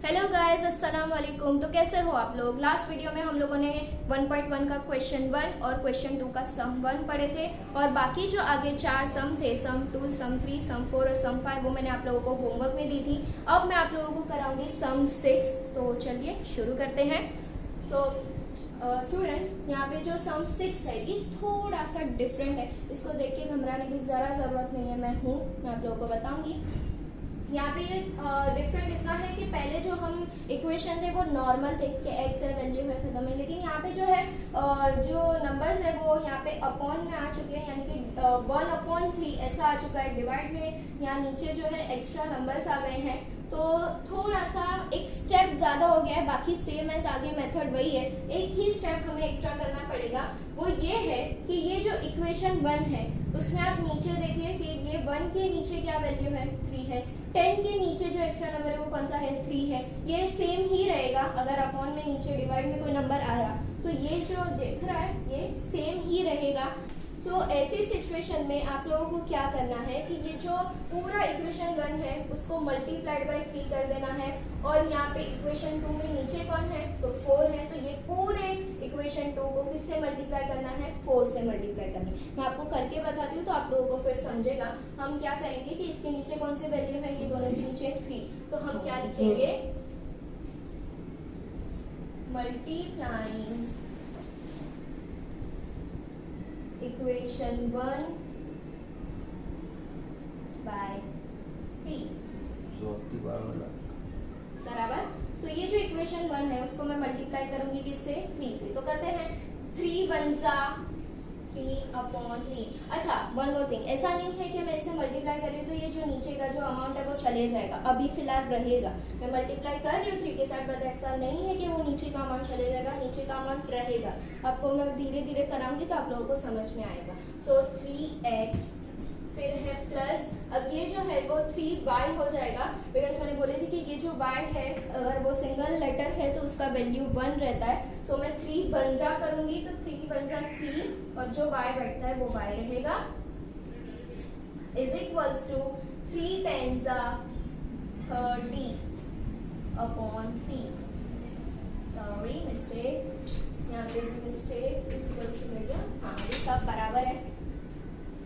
Hello guys, अस्सलाम वालेकुम। तो कैसे हो आप लोग। लास्ट वीडियो में हम लोगों ने 1.1 का क्वेश्चन 1 और क्वेश्चन 2 का सम 1 पढ़े थे और बाकी जो आगे 4 सम थे, सम 2, सम 3, सम 4 और सम 5, वो मैंने आप लोगों को होमवर्क में दी थी। अब मैं आप लोगों को कराऊंगी सम 6। तो चलिए शुरू करते हैं। सो स्टूडेंट्स, यहाँ पे जो सम 6 है ये थोड़ा सा डिफरेंट है। इसको देख के घबराने की ज़रा ज़रूरत नहीं है। मैं आप लोगों को बताऊंगी। यहाँ पे ये डिफरेंट इतना है कि पहले जो हम इक्वेशन थे वो नॉर्मल थे कि एक्स है, वैल्यू है, खत्म है। लेकिन यहाँ पे जो है जो नंबर्स है वो यहाँ पे अपॉन में आ चुके हैं, यानी कि 1/3 ऐसा आ चुका है। डिवाइड में यहाँ नीचे जो है एक्स्ट्रा नंबर्स आ गए हैं, तो थोड़ा सा एक स्टेप ज़्यादा हो गया है। बाकी सेम एज आगे मेथड वही है, एक ही स्टेप हमें एक्स्ट्रा करना पड़ेगा। वो ये है कि ये जो इक्वेशन 1 है उसमें आप नीचे देखिए कि ये 1 के नीचे क्या वैल्यू है, 3 है। 10 के नीचे जो एक्स्ट्रा नंबर है वो कौन सा है, 3 है। ये सेम ही रहेगा। अगर अपॉन में नीचे डिवाइड में कोई नंबर आया तो ये जो दिख रहा है ये सेम ही रहेगा। तो ऐसी सिचुएशन में आप लोगों को क्या करना है कि ये जो पूरा इक्वेशन 1 है उसको मल्टीप्लाइड बाय 3 कर देना है। और यहाँ पे इक्वेशन 2 में नीचे कौन है, तो 4 है। तो ये पूरे इक्वेशन 2 को किससे मल्टीप्लाई करना है, 4 से मल्टीप्लाई करना है। मैं आपको करके बताती हूँ तो आप लोगों को फिर समझेगा। हम क्या करेंगे कि इसके नीचे कौन सी वैल्यू है, ये दोनों के नीचे 3। तो हम क्या लिखेंगे, मल्टीप्लाइंग इक्वेशन 1 बाय 3 बराबर। तो ये जो इक्वेशन 1 है उसको मैं मल्टीप्लाई करूंगी किससे, 3 से। तो करते हैं 3 1 जा 3/3। अच्छा, वन मोर थिंग, ऐसा नहीं है कि मैं इससे मल्टीप्लाई कर रही हूँ तो ये जो नीचे का जो अमाउंट है वो चले जाएगा, अभी फिलहाल रहेगा। मैं मल्टीप्लाई कर रही हूँ 3 के साथ, बट ऐसा नहीं है कि वो नीचे का अमाउंट चले जाएगा, नीचे का अमाउंट रहेगा। आपको मैं धीरे धीरे कराऊंगी तो आप लोगों को समझ में आएगा। सो 3x फिर है प्लस, अब ये जो है वो 3y हो जाएगा, बिकॉज मैंने बोली थी कि ये जो y है अगर वो सिंगल लेटर है तो उसका वैल्यू 1 रहता है। सो मैं 3 1 जा करूंगी तो 3 1 जा 3 और जो y बैठता है वो y रहेगा, इज इक्वल्स टू 3 10 जा 30/3। सॉरी मिस्टेक, यहाँ पे भी मिस्टेक, इज इक्वल्स टू मिल गया। हाँ, ये सब बराबर है।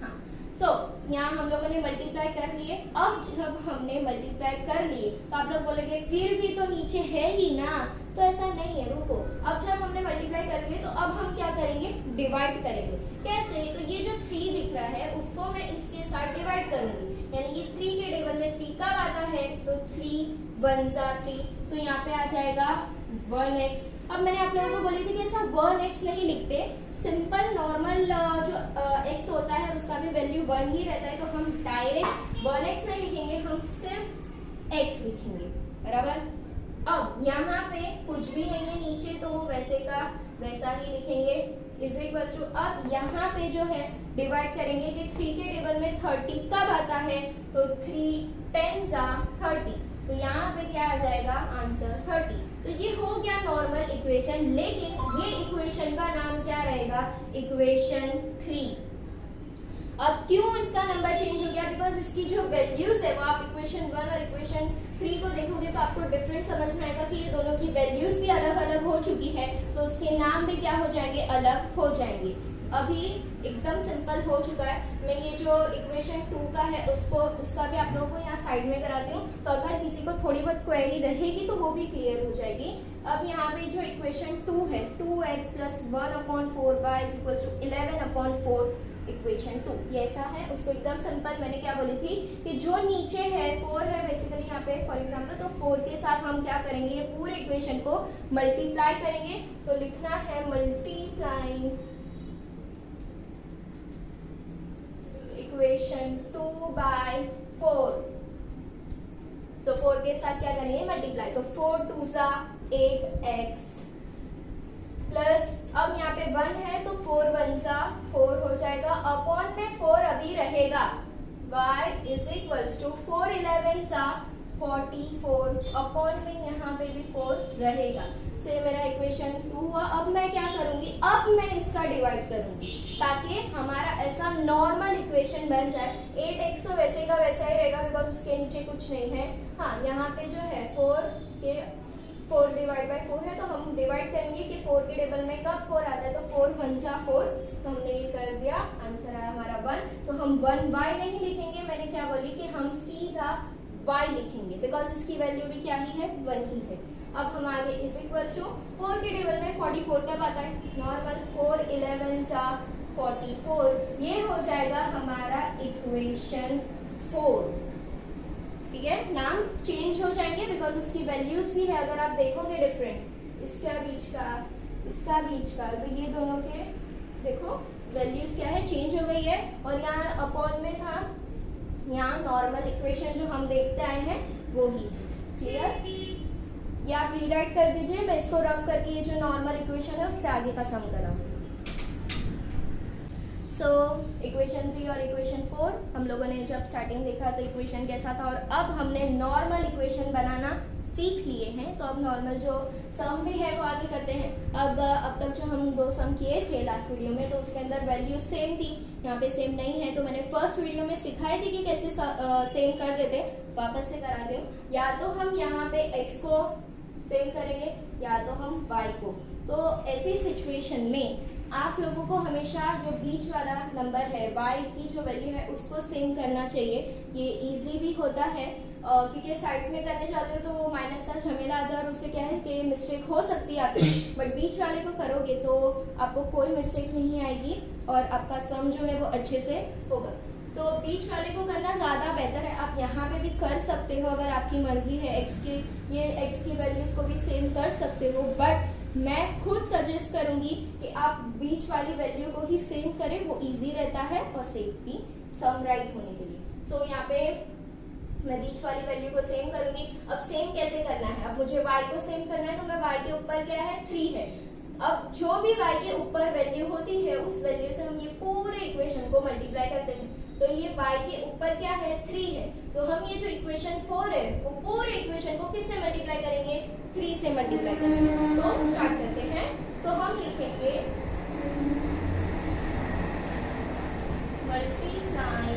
हाँ, सो यहाँ हम लोगों ने मल्टीप्लाई कर लिए। अब जब हमने मल्टीप्लाई कर लिए तो आप लोग बोलेंगे फिर भी तो नीचे है ही ना, तो ऐसा नहीं है, रुको। अब जब हमने मल्टीप्लाई कर लिए तो अब हम क्या करेंगे, डिवाइड करेंगे। कैसे, तो ये जो 3 दिख रहा है उसको मैं इसके साथ डिवाइड करूंगी, यानी कि 3 के टेबल में 3 कब आता है, तो 3 1 जा 3, तो यहाँ पे आ जाएगा 1x। अब मैंने आप लोगों को बोली थी कि ऐसा 1x नहीं लिखते, सिंपल नॉर्मल जो x होता है उसका भी वैल्यू 1 ही रहता है। तो हम डायरेक्ट 1x नहीं लिखेंगे, हम सिर्फ x लिखेंगे, बराबर। अब यहाँ पे कुछ भी नहीं है नीचे, तो वो वैसे का वैसा ही लिखेंगे, इज इक्वल टू। अब यहाँ पे जो है डिवाइड करेंगे कि 3 के टेबल में 30 कब आता है, तो 3 10 जा 30, तो यहाँ पे क्या आ जाएगा, आंसर 30। तो ये हो गया नॉर्मल इक्वेशन, लेकिन ये इक्वेशन का नाम क्या रहेगा, इक्वेशन 3। अब क्यों इसका नंबर चेंज हो गया, बिकॉज इसकी जो वैल्यूज है वो आप इक्वेशन 1 और इक्वेशन 3 को देखोगे तो आपको डिफरेंट समझ में आएगा कि ये दोनों की वैल्यूज भी अलग अलग हो चुकी है, तो उसके नाम भी क्या हो जाएंगे, अलग हो जाएंगे। अभी एकदम सिंपल हो चुका है। मैं ये जो इक्वेशन 2 का है उसका भी आप लोगों को यहाँ साइड में कराती हूँ, तो अगर किसी को थोड़ी बहुत क्वेरी रहेगी तो वो भी क्लियर हो जाएगी। अब यहाँ पे जो इक्वेशन 2 है, 2x plus 1/4y is equal to 11/4 equation 2, ये ऐसा है। उसको एकदम सिंपल मैंने क्या बोली थी कि जो नीचे है 4 है बेसिकली यहाँ पे फॉर एग्जांपल, तो 4 के साथ हम क्या करेंगे, ये पूरे इक्वेशन को मल्टीप्लाई करेंगे। तो लिखना है मल्टीप्लाइंग इक्वेशन 2 बाय 4। तो 4 के साथ क्या करेंगे, मल्टीप्लाई। तो 4 2 जा 8x प्लस, अब यहाँ पे 1 है तो 4 1 जा 4 हो जाएगा, अपॉन में 4 अभी रहेगा, y इज इक्वल्स टू 4 11 जा 44, अपॉन में यहाँ पे भी 4 रहेगा। सो ये मेरा इक्वेशन 2 हुआ। अब मैं क्या करूंगी, अब मैं इसका डिवाइड करूंगी ताकि हमारा ऐसा नॉर्मल इक्वेशन बन जाए। 8x तो वैसे का वैसा ही रहेगा बिकॉज उसके नीचे कुछ नहीं है। हाँ, यहाँ पे जो है 4 के 4 डिवाइड बाई 4 है, तो हम डिवाइड करेंगे कि 4 के टेबल में कब 4 आता है, तो 4 1 जा 4, तो हमने ये कर दिया, आंसर आया हमारा 1। तो हम 1y नहीं लिखेंगे, मैंने क्या बोली कि हम सीधा y लिखेंगे, बिकॉज इसकी वैल्यू भी क्या ही है, 1 ही है। अब हम आगे इज इक्वल टू 4 के टेबल में 44 कब आता है, नॉर्मल 4 11 जा 44, ये हो जाएगा हमारा इक्वेशन 4। ठीक है, नाम चेंज हो जाएंगे बिकॉज उसकी वैल्यूज भी है, अगर आप देखोगे डिफरेंट, इसका बीच का, इसका बीच का, तो ये दोनों के देखो वैल्यूज क्या है, चेंज हो गई है। और यहाँ अपॉन में था, यहाँ नॉर्मल इक्वेशन जो हम देखते आए हैं वो ही। क्लियर, या आप रीराइट कर दीजिए, मैं इसको रफ करके ये जो नॉर्मल इक्वेशन है उससे आगे का सम कराऊंगी। सो इक्वेशन 3 और इक्वेशन 4 हम लोगों ने जब स्टार्टिंग देखा तो इक्वेशन कैसा था, और अब हमने नॉर्मल इक्वेशन बनाना सीख लिए हैं, तो अब नॉर्मल जो सम भी है वो आगे करते हैं। अब तक जो हम 2 सम किए थे लास्ट वीडियो में, तो उसके अंदर वैल्यू सेम थी, यहाँ पे सेम नहीं है, तो मैंने फर्स्ट वीडियो में सिखाई थी कि कैसे सेम कर देते, वापस से कराते हो। या तो हम यहाँ पे x को सेम करेंगे या तो हम y को। तो ऐसी सिचुएशन में आप लोगों को हमेशा जो बीच वाला नंबर है y की जो वैल्यू है उसको सेम करना चाहिए। ये इजी भी होता है क्योंकि साइड में करने जाते हो तो वो माइनस का झमेला आता है, और उससे क्या है कि मिस्टेक हो सकती है आपकी, बट बीच वाले को करोगे तो आपको कोई मिस्टेक नहीं आएगी और आपका सम जो है वो अच्छे से होगा। तो बीच वाले को करना ज़्यादा बेहतर है। आप यहाँ पे भी कर सकते हो अगर आपकी मर्जी है, x की वैल्यूज को भी सेम कर सकते हो, बट मैं खुद सजेस्ट करूंगी कि आप बीच वाली वैल्यू को ही सेम करें, वो इजी रहता है और सेफ भी सम राइट होने के लिए। सो यहाँ पे मैं बीच वाली वैल्यू को सेम करूंगी। अब सेम कैसे करना है, अब मुझे y को सेम करना है, तो मैं y के ऊपर क्या है 3 है। अब जो भी y के ऊपर वैल्यू होती है उस वैल्यू से हम ये पूरे इक्वेशन को मल्टीप्लाई करते हैं, तो ये y के ऊपर क्या है 3 है, तो हम ये जो इक्वेशन 4 है वो पूरे इक्वेशन को किससे मल्टीप्लाई करेंगे, 3 से मल्टीप्लाई करेंगे। तो स्टार्ट करते हैं। सो हम लिखेंगे मल्टीप्लाई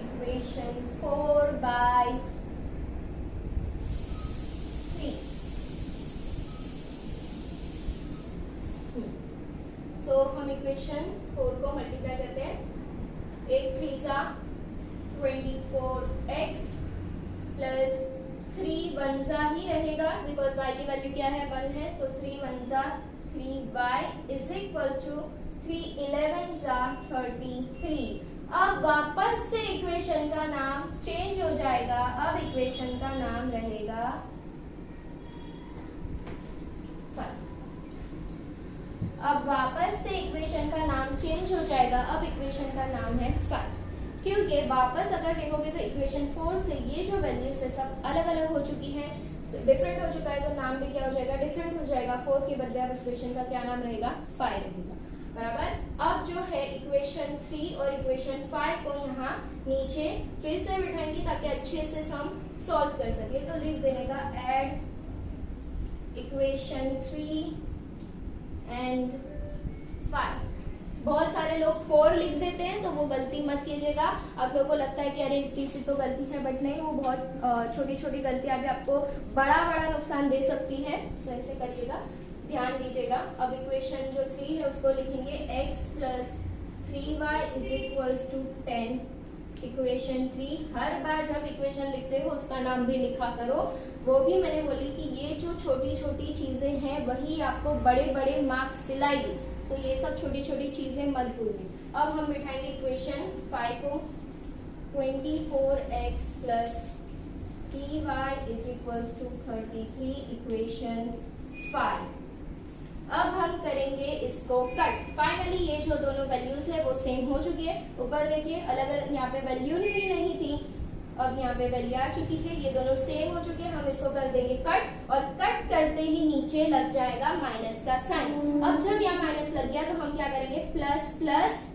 इक्वेशन 4 बाय 3। सो हम इक्वेशन 4 को मल्टीप्लाई करते हैं, 8 3 सा 24x प्लस 3 1 सा ही रहेगा बिकॉज y की वैल्यू क्या है 1 है, तो 3 1 सा 3y इज इक्वल टू 3 11 सा 33। अब वापस से इक्वेशन का नाम चेंज हो जाएगा, अब इक्वेशन का नाम रहेगा 5। अब वापस से इक्वेशन का नाम चेंज हो जाएगा, अब इक्वेशन का नाम है 5, क्योंकि वापस अगर देखोगे तो इक्वेशन 4 से ये जो वैल्यूज है सब अलग अलग हो चुकी हैं, डिफरेंट हो चुका है, तो नाम भी क्या हो जाएगा, डिफरेंट हो जाएगा। 4 के बदले अब इक्वेशन का क्या नाम रहेगा, 5 रहेगा, बराबर। अब जो है इक्वेशन 3 और इक्वेशन 5 को यहाँ नीचे फिर से बिठाएंगे ताकि अच्छे से सम सॉल्व कर सके, तो लिख देने का ऐड इक्वेशन 3 एंड 5। बहुत सारे लोग 4 लिख देते हैं, तो वो गलती मत कीजिएगा। आप लोगों को लगता है कि अरे इतनी सी तो गलती है, बट नहीं, वो बहुत छोटी छोटी गलतियां भी आपको बड़ा बड़ा नुकसान दे सकती है, सो ऐसे करिएगा, ध्यान दीजिएगा। अब इक्वेशन जो 3 है उसको लिखेंगे x plus 3y is equals to 10। Equation 3, हर बार जब इक्वेशन लिखते हो उसका नाम भी लिखा करो। वो भी मैंने बोली कि ये जो छोटी छोटी चीजें हैं वही आपको बड़े बड़े मार्क्स दिलाएगी, तो ये सब छोटी छोटी चीजें मत भूलिए। अब हम बिठाएंगे इक्वेशन 5 को, 24x plus 3y is equals to 33, equation 5। अब हम करेंगे इसको कट। फाइनली ये जो दोनों वैल्यूज है वो सेम हो चुकी है। ऊपर देखिए अलग अलग यहाँ पे वैल्यू ही नहीं थी, अब यहाँ पे वैल्यू आ चुकी है, ये दोनों सेम हो चुके हैं। हम इसको कर देंगे कट, और कट करते ही नीचे लग जाएगा माइनस का साइन। अब जब यहाँ माइनस लग गया तो हम क्या करेंगे, प्लस प्लस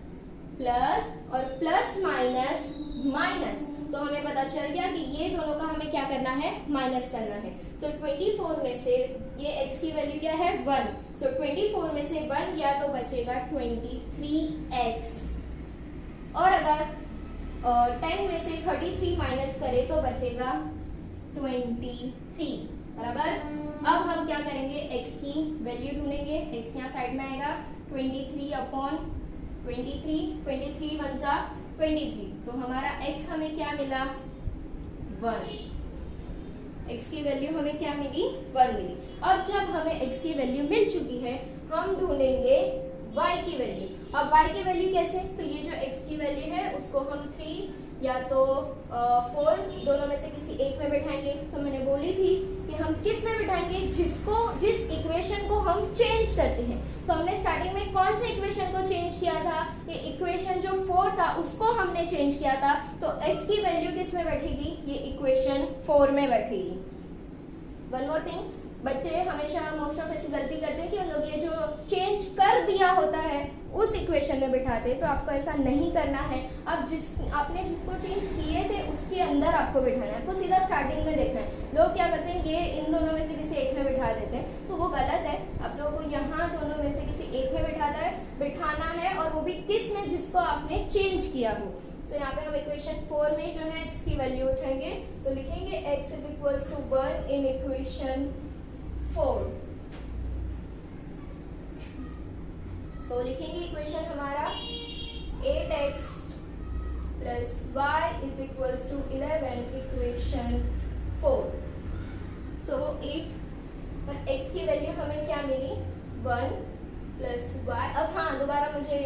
प्लस और प्लस माइनस माइनस, तो हमें पता चल गया कि ये दोनों का हमें क्या करना है, माइनस करना है। सो 24 में से ये x की वैल्यू क्या है 1, सो 24 में से 1 गया तो बचेगा 23x, और अगर 10 में से 33 माइनस करे तो बचेगा 23 बराबर। अब हम क्या करेंगे, x की वैल्यू ढूंढेंगे। x यहाँ साइड में आएगा 23 अपॉन 23, 23 वन सा 23, तो हमारा x हमें क्या मिला 1। x की वैल्यू हमें क्या मिली 1 मिली। अब जब हमें x की वैल्यू मिल चुकी है, हम ढूंढेंगे y की वैल्यू। अब y की वैल्यू कैसे, तो ये जो x की वैल्यू है उसको हम 3 या तो 4 दोनों में से किसी एक में बिठाएंगे। तो मैंने बोली थी कि हम किस में बिठाएंगे, जिस इक्वेशन को हम चेंज करते हैं। तो हमने स्टार्टिंग में कौन से इक्वेशन को चेंज किया था, ये इक्वेशन जो 4 था उसको हमने चेंज किया था। तो x की वैल्यू किस में बैठेगी, ये इक्वेशन 4 में बैठेगी। वन मोर थिंग, बच्चे हमेशा मोस्ट ऑफ ऐसी गलती करते हैं कि उन लोग ये जो चेंज कर दिया होता है उस इक्वेशन में बिठाते हैं। तो आपको ऐसा नहीं करना है। अब आपने जिसको चेंज किए थे उसके अंदर आपको बिठाना है, आपको सीधा स्टार्टिंग में देखना है। लोग क्या करते हैं, ये इन दोनों में से किसी एक में बिठा देते हैं, तो वो गलत है। आप लोगों को यहाँ दोनों में से किसी एक में बिठाना है, और वो भी किस में, जिसको आपने चेंज किया हो। तो यहाँ पे हम इक्वेशन 4 में जो है x की वैल्यू उठाएंगे, तो लिखेंगे x is equals to 1 in equation 4। So लिखेंगे इक्वेशन हमारा 8x plus y is equals to 11 equation 4। So 8 और x की वैल्यू हमें क्या मिली 1 प्लस y। अब हाँ, दोबारा मुझे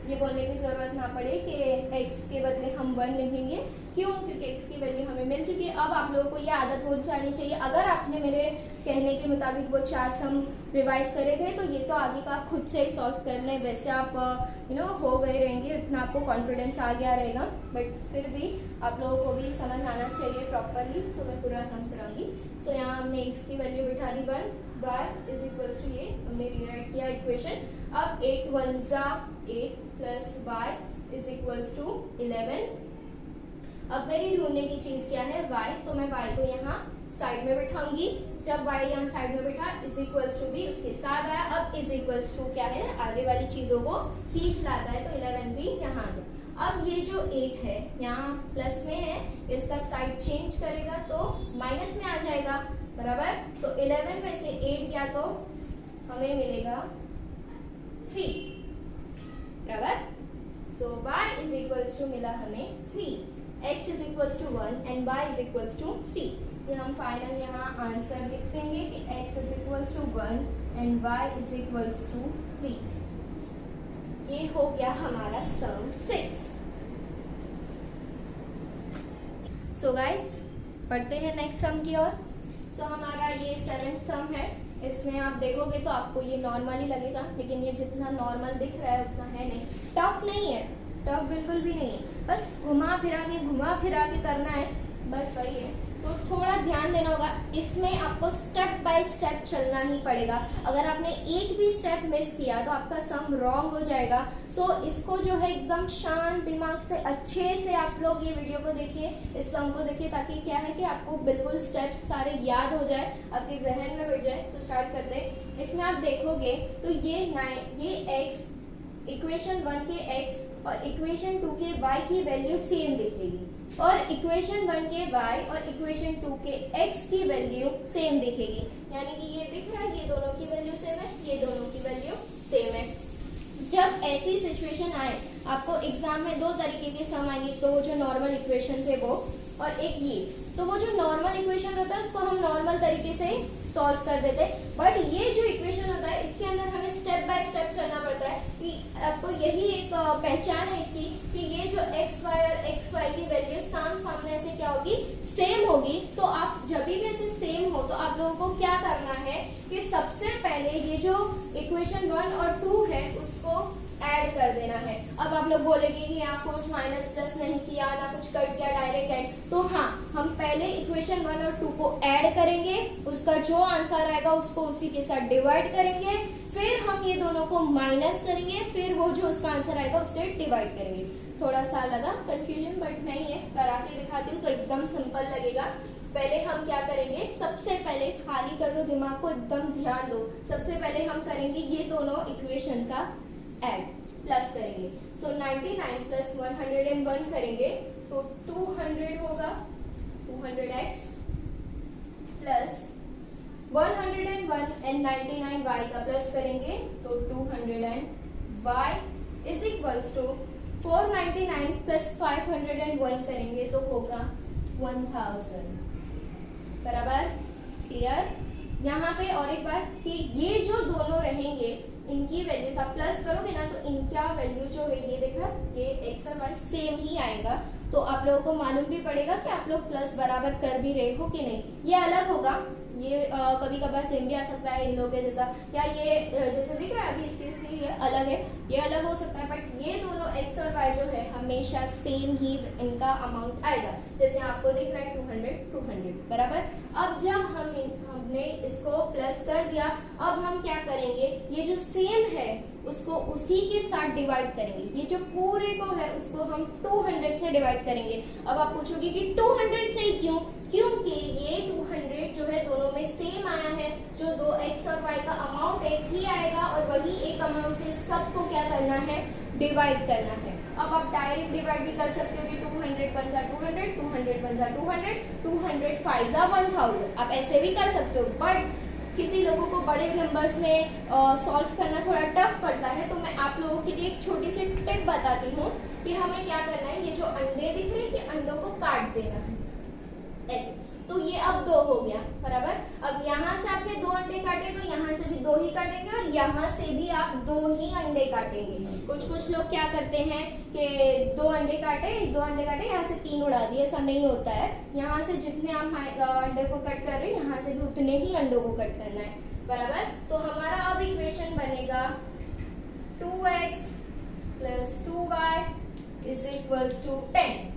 ये बोलने की जरूरत ना पड़े कि x के बदले हम 1 लिखेंगे। क्यों, क्योंकि x की वैल्यू हमें मिल चुकी है। अब आप लोगों को ये आदत हो जानी चाहिए, अगर आपने मेरे कहने के मुताबिक वो 4 सम रिवाइज करे थे तो ये तो आगे का आप खुद से ही सॉल्व कर लें। वैसे आप हो गए रहेंगे, इतना आपको कॉन्फिडेंस आ गया रहेगा, बट फिर भी आप लोगों को भी समझ आना चाहिए प्रॉपरली। तो मैं पूरा सम कराऊंगी। सो यहाँ हमने x की वैल्यू बिठा दी 1, y इज इक्वल्स टू ये हमने रीराइट किया इक्वेशन। अब 8 1 ज़ा 8 plus y is equals to 11। अब मेरी ढूंढने की चीज क्या है y, तो मैं y को यहाँ साइड में बिठाऊंगी। जब y यहाँ साइड में बिठा इज इक्वल्स टू भी उसके साथ आया। अब इज इक्वल्स टू क्या है, आगे वाली चीजों को खींच लाता है, तो 11 भी यहाँ आ गया। अब ये जो 8 है यहाँ प्लस में है, इसका साइड चेंज करेगा तो माइनस में आ जाएगा बराबर। तो 11 में से 8 गया तो हमें मिलेगा 3 बराबर। So y is equals to मिला हमें 3, x is equals to 1 and y is equals to 3। ये हम फाइनल यहाँ आंसर लिख देंगे कि x is equals to 1 and y is equals to 3। ये हो गया हमारा सम 6। सो गाइस पढ़ते हैं नेक्स्ट सम की ओर। सो हमारा ये 7th सम है। इसमें आप देखोगे तो आपको ये नॉर्मल ही लगेगा, लेकिन ये जितना नॉर्मल दिख रहा है उतना है नहीं। टफ नहीं है, टफ बिल्कुल भी नहीं है, बस घुमा फिरा के करना है, बस वही है। तो थोड़ा ध्यान देना होगा, इसमें आपको स्टेप बाय स्टेप चलना ही पड़ेगा। अगर आपने एक भी स्टेप मिस किया तो आपका सम रॉन्ग हो जाएगा। सो इसको जो है एकदम शांत दिमाग से अच्छे से आप लोग ये वीडियो को देखिए, इस सम को देखिए, ताकि क्या है कि आपको बिल्कुल स्टेप्स सारे याद हो जाए, आपके जहन में बैठ जाए। तो स्टार्ट करते हैं। इसमें आप देखोगे तो ये x इक्वेशन 1 के x और इक्वेशन 2 के y की वैल्यू सेम दिखेगी, और इक्वेशन 1 के y और इक्वेशन 2 के x की वैल्यू सेम दिखेगी। यानी कि ये दिख रहा है ये दोनों की वैल्यू सेम है, ये दोनों की वैल्यू सेम है। जब ऐसी सिचुएशन आए, आपको एग्जाम में 2 तरीके के सम आएंगे, तो वो जो नॉर्मल इक्वेशन थे वो, और एक ये। तो वो जो नॉर्मल इक्वेशन होता है उसको हम नॉर्मल तरीके से सॉल्व कर देते हैं, बट ये जो इक्वेशन होता है इसके अंदर हमें स्टेप बाय स्टेप चलना पड़ता है। कि आपको यही एक पहचान है इसकी कि ये जो xy और xy की वैल्यू सामने ऐसे क्या होगी, सेम होगी। तो आप जब भी ऐसे सेम हो तो आप लोगों को क्या करना है कि सबसे पहले ये जो इक्वेशन 1 और 2 है उसको ऐड कर देना है। अब आप लोग बोलेंगे कि यहाँ कुछ माइनस प्लस नहीं किया, ना कुछ कट किया, डायरेक्ट ऐड। तो हाँ, हम पहले इक्वेशन 1 और 2 को ऐड करेंगे, उसका जो आंसर आएगा उसको उसी के साथ डिवाइड करेंगे, फिर हम ये दोनों को माइनस करेंगे, फिर वो जो उसका आंसर आएगा उससे डिवाइड करेंगे। थोड़ा सा लगा कंफ्यूजन, बट नहीं है, करा के दिखाती हूँ तो एकदम सिंपल लगेगा। पहले हम क्या करेंगे, सबसे पहले खाली कर दो दिमाग को, एकदम ध्यान दो। सबसे पहले हम करेंगे ये दोनों इक्वेशन का ऐड, प्लस करेंगे। सो 99 प्लस 101 करेंगे तो 200 होगा, 200x 101 एंड 99 y का प्लस करेंगे तो 200 and y is equals to 499 plus 501 करेंगे तो होगा 1000। बराबर, क्लियर। यहाँ पे और एक बात कि ये जो दोनों रहेंगे इनकी वैल्यूज आप प्लस करोगे ना तो इनका वैल्यू जो है ये देखा, ये एक्स और वाई सेम ही आएगा। तो आप लोगों को मालूम भी पड़ेगा कि आप लोग प्लस बराबर कर भी रहे हो कि नहीं। ये अलग होगा, ये कभी कभार सेम भी आ सकता है इन लोगों के जैसा, या ये जैसे दिख रहा है अभी इसके लिए अलग है, ये अलग हो सकता है, बट ये दोनों एक्स और वाई जो है हमेशा सेम ही इनका अमाउंट आएगा। जैसे आपको दिख रहा है 200 बराबर। अब जब हमने इसको प्लस कर दिया, अब हम क्या करेंगे, ये जो सेम है उसको उसी के साथ डिवाइड करेंगे। ये जो पूरे को है उसको हम 200 से डिवाइड करेंगे। अब आप पूछोगे कि 200 से क्यों? क्योंकि ये 200 जो है दोनों में सेम आया है, जो दो एक्स और वाई का अमाउंट एक ही आएगा और वही एक अमाउंट से सबको क्या करना है, डिवाइड करना है। अब आप डायरेक्ट डिवाइड भी कर सकते हो कि 200 पंजा 200, 200 पंजा 200, 200 फाइजा 1000, आप ऐसे भी कर सकते हो। बट किसी लोगों को बड़े नंबर्स में सॉल्व करना थोड़ा टफ पड़ता है, तो मैं आप लोगों के लिए एक छोटी सी टिप बताती हूँ कि हमें क्या करना है। ये जो अंडे दिख रहे हैं, ये अंडों को काट देना है ऐसे। तो ये अब 2 हो गया, बराबर। अब यहाँ से आपने 2 अंडे काटे तो यहाँ से भी 2 ही काटेंगे और यहाँ से भी आप 2 ही अंडे काटेंगे। कुछ लोग क्या करते हैं कि 2 अंडे काटे यहाँ से 3 उड़ा दिए, ऐसा नहीं होता है। यहाँ से जितने आप अंडे को कट कर रहे हैं यहाँ से भी उतने ही अंडों को कट करना है, बराबर। तो हमारा अब इक्वेशन बनेगा 2x plus 2y is equals to 10।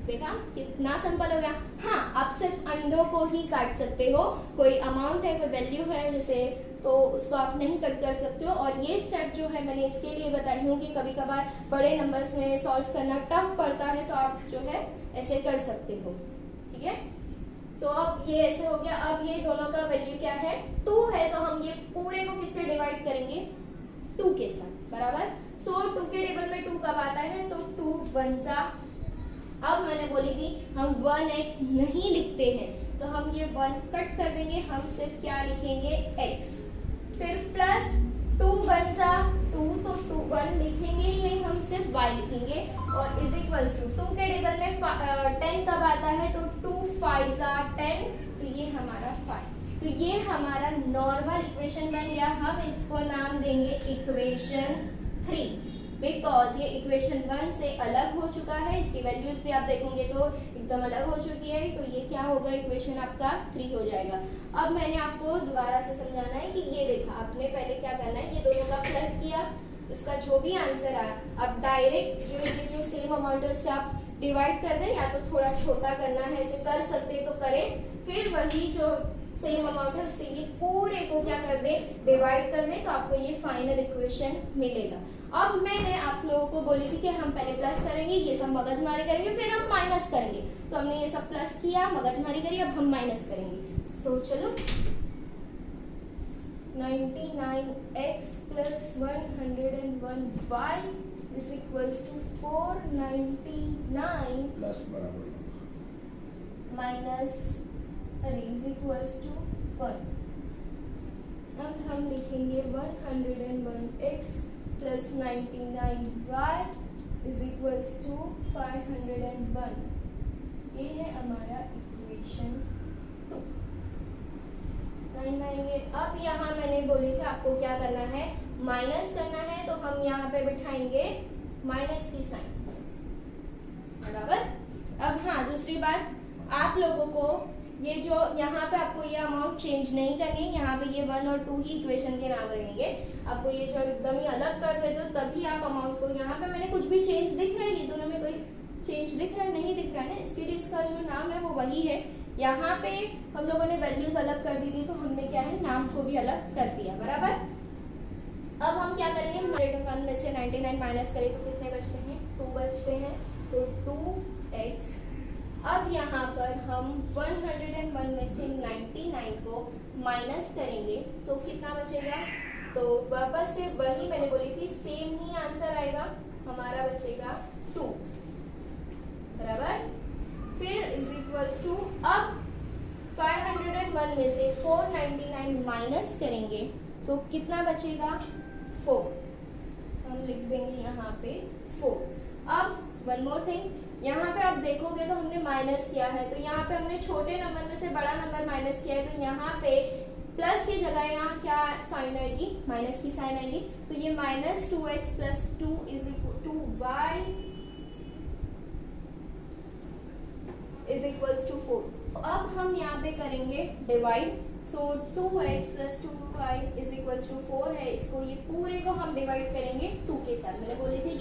देखा कितना सिंपल हो गया। हाँ, आप सिर्फ अंडों को ही काट सकते हो, कोई अमाउंट है, कोई वैल्यू है जैसे, तो उसको आप नहीं कट कर सकते हो। और ये स्टेप जो है मैंने इसके लिए बताई हूँ कि कभी कभार बड़े नंबर्स में सॉल्व करना टफ पड़ता है, तो आप जो है ऐसे कर सकते हो, ठीक है। सो अब ये ऐसे हो गया। अब ये दोनों का वैल्यू क्या है, 2 है, तो हम ये पूरे को किससे डिवाइड करेंगे, 2 के साथ, बराबर। सो 2 के टेबल में 2 कब आता है, तो 2 1 अब मैंने बोली थी हम 1x नहीं लिखते हैं, तो हम ये 1 कट कर देंगे, हम सिर्फ क्या लिखेंगे x। फिर प्लस 2 1 2, तो 2 1 लिखेंगे ही नहीं, हम सिर्फ y लिखेंगे। और इज इक्वल्स टू 2 के टेबल में 10 कब आता है, तो 2 5 10, तो ये हमारा 5। तो ये हमारा नॉर्मल इक्वेशन बन गया। हम इसको नाम देंगे इक्वेशन 3, बिकॉज ये इक्वेशन 1 से अलग हो चुका है। इसकी वैल्यूज भी आप देखोगे तो एकदम अलग हो चुकी है, तो ये क्या होगा, इक्वेशन आपका 3 हो जाएगा। अब मैंने आपको दोबारा से समझाना है कि ये देखा आपने पहले क्या करना है, ये दोनों का प्लस किया, उसका जो भी आंसर आया अब डायरेक्ट ये जो सेम अमाउंट है उससे आप डिवाइड कर दें, या तो थोड़ा छोटा करना है ऐसे कर सकते तो करें, फिर वही जो सेम अमाउंट है उससे ये पूरे को क्या कर दें, डिवाइड कर दें, तो आपको ये फाइनल इक्वेशन मिलेगा। अब मैंने आप लोगों को बोली थी कि हम पहले प्लस करेंगे, ये सब मगजमारी करेंगे, फिर हम माइनस करेंगे। तो हमने ये सब प्लस किया, मगजमारी करी, अब हम माइनस करेंगे। सो चलो 99x plus 101y is equals to 499 plus बराबर माइनस इज इक्वल्स टू 1। अब हम लिखेंगे 101x plus 99y is equals to 501। ये है हमारा इक्वेशन 2। लाइन आएंगे। अब यहाँ मैंने बोली थी आपको क्या करना है, माइनस करना है, तो हम यहाँ पे बिठाएंगे माइनस की साइन, बराबर। अब हाँ, दूसरी बात, आप लोगों को ये जो यहाँ पे आपको ये अमाउंट चेंज नहीं करनी, यहाँ पे ये 1 और 2 ही इक्वेशन के नाम रहेंगे। आपको ये जो एकदम ही अलग कर देते हो तभी आप अमाउंट को, यहाँ पे मैंने कुछ भी चेंज दिख रहा है, ये दोनों में कोई चेंज दिख रहा है, नहीं दिख रहा है ना, इसके लिए इसका जो नाम है वो वही है। यहाँ पे हम लोगों ने वैल्यूज अलग कर दी थी, तो हमने क्या है, नाम को भी अलग कर दिया, बराबर। अब हम क्या करेंगे, 101 में से 99 माइनस करें तो कितने बचते हैं, 2 बचते हैं, तो 2x। अब यहाँ पर हम 101 में से 99 को माइनस करेंगे तो कितना बचेगा, तो वापस से वही मैंने बोली थी, सेम ही आंसर आएगा, हमारा बचेगा 2, बराबर। फिर इज इक्वल्स टू, अब 501 2.1 में से 499 माइनस करेंगे तो कितना बचेगा 4, हम लिख देंगे यहाँ पे 4। अब वन मोर थिंग, यहाँ पे आप देखोगे तो हमने माइनस किया है, तो यहाँ पे हमने छोटे नंबर में से बड़ा नंबर माइनस किया है, तो यहाँ पे प्लस की जगह यहाँ क्या साइन आएगी, माइनस की साइन आएगी, तो ये minus 2x plus 2 is equal to y is equals to 4। अब हम यहाँ पे करेंगे divide, so 2x plus 2y is equals to 4 है, इसको ये पूरे को हम डिवाइड करेंगे 2 के साथ। मैंने बोली थी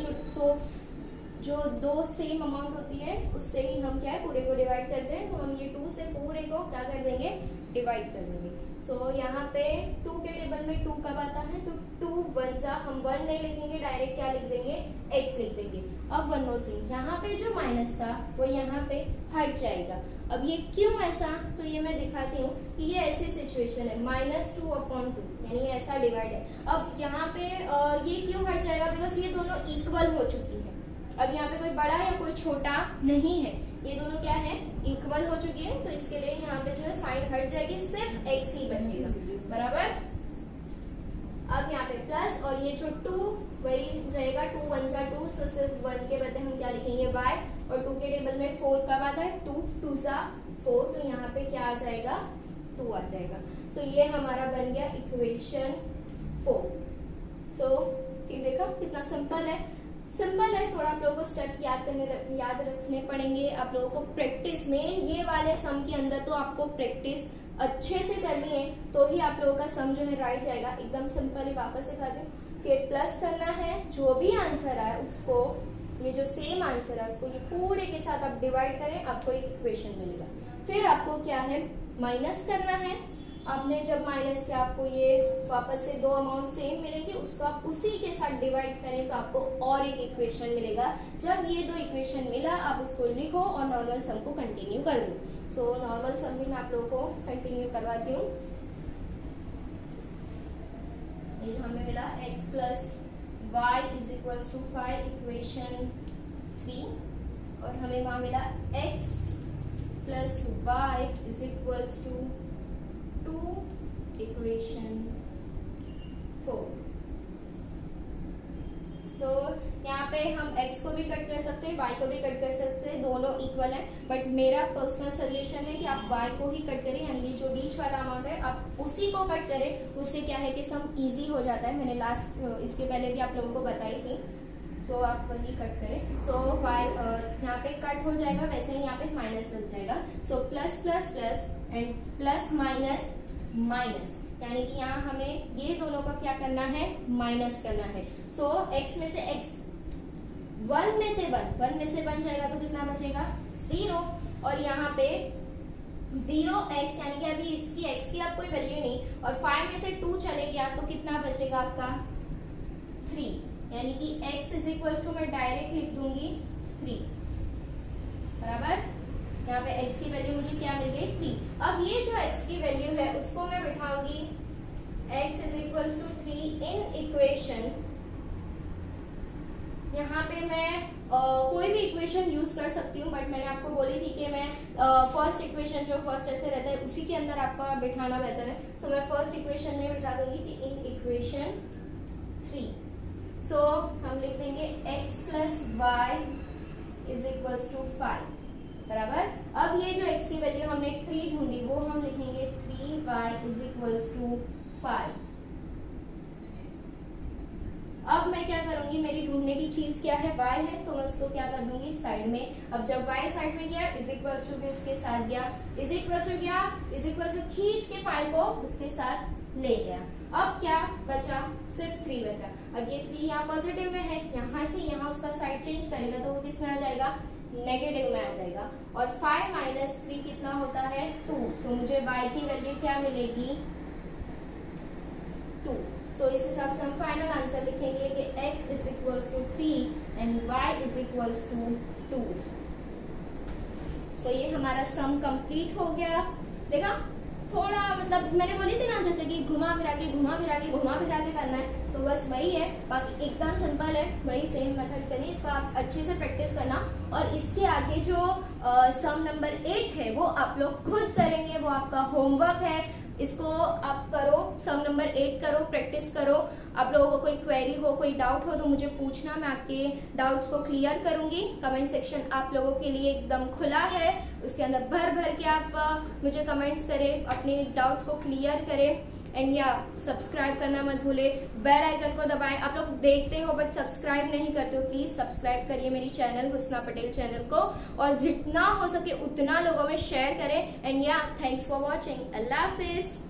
जो दो सेम अमाउंट होती है उससे ही हम क्या है पूरे को डिवाइड करते हैं, तो हम ये 2 से पूरे को क्या कर देंगे, डिवाइड कर देंगे। सो यहाँ पे 2 के टेबल में 2 कब आता है, तो 2 1 जा, हम 1 नहीं लिखेंगे, डायरेक्ट क्या लिख देंगे, x लिख देंगे। अब वन मोर थिंग, यहाँ पे जो माइनस था वो यहाँ पे हट जाएगा। अब ये क्यों ऐसा, तो ये मैं दिखाती हूँ कि ये ऐसी सिचुएशन है, -2/2 यानी ऐसा डिवाइड है। अब यहाँ पे ये क्यों हट जाएगा, बिकॉज ये दोनों इक्वल हो चुकी है। अब यहाँ पे कोई बड़ा या कोई छोटा नहीं है, ये दोनों क्या है, इक्वल हो चुकी है, तो इसके लिए यहाँ पे जो है साइन हट जाएगी, सिर्फ x ही बचेगा, बराबर। अब यहाँ पे प्लस और ये जो 2 वही रहेगा, 2 1 जा 2, सो सिर्फ 1 के बदले हम क्या लिखेंगे y, और 2 के टेबल में 4 कब आता है, 2 2 जा 4, तो यहाँ पे क्या आ जाएगा, 2 आ जाएगा। सो ये हमारा बन गया इक्वेशन 4। सो देखा कितना सिंपल है, सिंपल है, थोड़ा आप लोगों को स्टेप याद रखने पड़ेंगे, आप लोगों को प्रैक्टिस में ये वाले सम के अंदर तो आपको प्रैक्टिस अच्छे से करनी है, तो ही आप लोगों का सम जो है राइट जाएगा। एकदम सिंपल ही वापस से कर दूं कि प्लस करना है, जो भी आंसर आए उसको, ये जो सेम आंसर है उसको ये पूरे के साथ आप डिवाइड करें, आपको एक इक्वेशन मिलेगा। फिर आपको क्या है, माइनस करना है। आपने जब माइनस किया आपको ये वापस से 2 अमाउंट सेम मिलेगी, उसको आप उसी के साथ डिवाइड करें तो आपको और एक इक्वेशन मिलेगा। जब ये 2 इक्वेशन मिला आप उसको लिखो और नॉर्मल सम को कंटिन्यू कर दो। सो नॉर्मल सम भी मैं आप लोगों को कंटिन्यू करवाती हूँ। ये हमें मिला x plus Y is equals to 5 equation 3, और हमें वहां मिला x plus Y is equals to 2 equation 4। So यहाँ पे हम x को भी कट कर सकते हैं, y को भी कट कर सकते हैं, दोनों इक्वल हैं, बट मेरा पर्सनल सजेशन है कि आप y को ही कट करें, यानी जो बीच वाला अमाउंट है आप उसी को कट करें, उससे क्या है कि सम इजी हो जाता है। मैंने इसके पहले भी आप लोगों को बताई थी, सो आप वही कट करें। सो y यहाँ पे कट हो जाएगा, वैसे ही यहाँ पे माइनस लग जाएगा। So plus plus plus and plus minus minus, यानी कि यहाँ हमें ये दोनों का क्या करना है, माइनस करना है। सो x में से x 1 में से 1 जाएगा तो कितना बचेगा, 0, और यहाँ पे 0x यानी कि अभी इसकी x की अब कोई वैल्यू नहीं, और 5 में से 2 चले गया तो कितना बचेगा आपका 3, यानी कि x इज इक्वल टू मैं डायरेक्ट लिख दूंगी 3, बराबर। यहाँ पे x की वैल्यू मुझे क्या मिल गई 3। अब ये जो x की वैल्यू है उसको मैं बिठाऊंगी x is equal to 3 in equation. यहाँ पे मैं कोई भी इक्वेशन यूज कर सकती हूँ, बट मैंने आपको बोली थी कि मैं फर्स्ट इक्वेशन जो फर्स्ट ऐसे रहता है उसी के अंदर आपका बिठाना बेहतर है। सो मैं फर्स्ट इक्वेशन में बिठा दूंगी कि इन इक्वेशन 3। सो हम लिख देंगे x plus Y is equal to 5, बराबर। अब ये जो x की वैल्यू हमने 3 ढूंढी वो हम लिखेंगे 3y इज इक्वल टू 5। अब मैं क्या करूंगी, मेरी ढूंढने की चीज क्या है, y है, तो मैं उसको क्या कर दूंगी साइड में। अब जब y साइड में गया इज इक्वल टू भी उसके साथ गया, इज इक्वल टू गया, इज इक्वल टू खींच के 5 को उसके साथ ले गया। अब क्या बचा, सिर्फ 3 बचा। अब ये 3 यहाँ पॉजिटिव में है, यहाँ से यहाँ उसका साइड चेंज करेगा तो वो किस में आ जाएगा, नेगेटिव में आ जाएगा। और 5 माइनस 3 कितना होता है 2। सो मुझे y की वैल्यू क्या मिलेगी 2। सो इस हिसाब से हम फाइनल आंसर लिखेंगे कि x is equals to 3 and y is equals to 2। So ये हमारा सम कंप्लीट हो गया। देखा, थोड़ा मतलब मैंने बोली थी ना जैसे कि घुमा फिरा के करना है, तो बस वही है, बाकी एकदम सिंपल है, वही सेम मेथड्स करनी है। इसका आप अच्छे से प्रैक्टिस करना, और इसके आगे जो सम नंबर 8 है वो आप लोग खुद करेंगे, वो आपका होमवर्क है, इसको आप करो, सम नंबर 8 करो, प्रैक्टिस करो। आप लोगों को कोई क्वेरी हो, कोई डाउट हो तो मुझे पूछना, मैं आपके डाउट्स को क्लियर करूंगी। कमेंट सेक्शन आप लोगों के लिए एकदम खुला है, उसके अंदर भर भर के आप मुझे कमेंट्स करें, अपने डाउट्स को क्लियर करें। एंड या सब्सक्राइब करना मत भूले, बेल आइकन को दबाएं। आप लोग देखते हो बट सब्सक्राइब नहीं करते हो, प्लीज सब्सक्राइब करिए मेरी चैनल हुस्ना पटेल चैनल को, और जितना हो सके उतना लोगों में शेयर करें। एंड या thanks for watching. Allah Hafiz.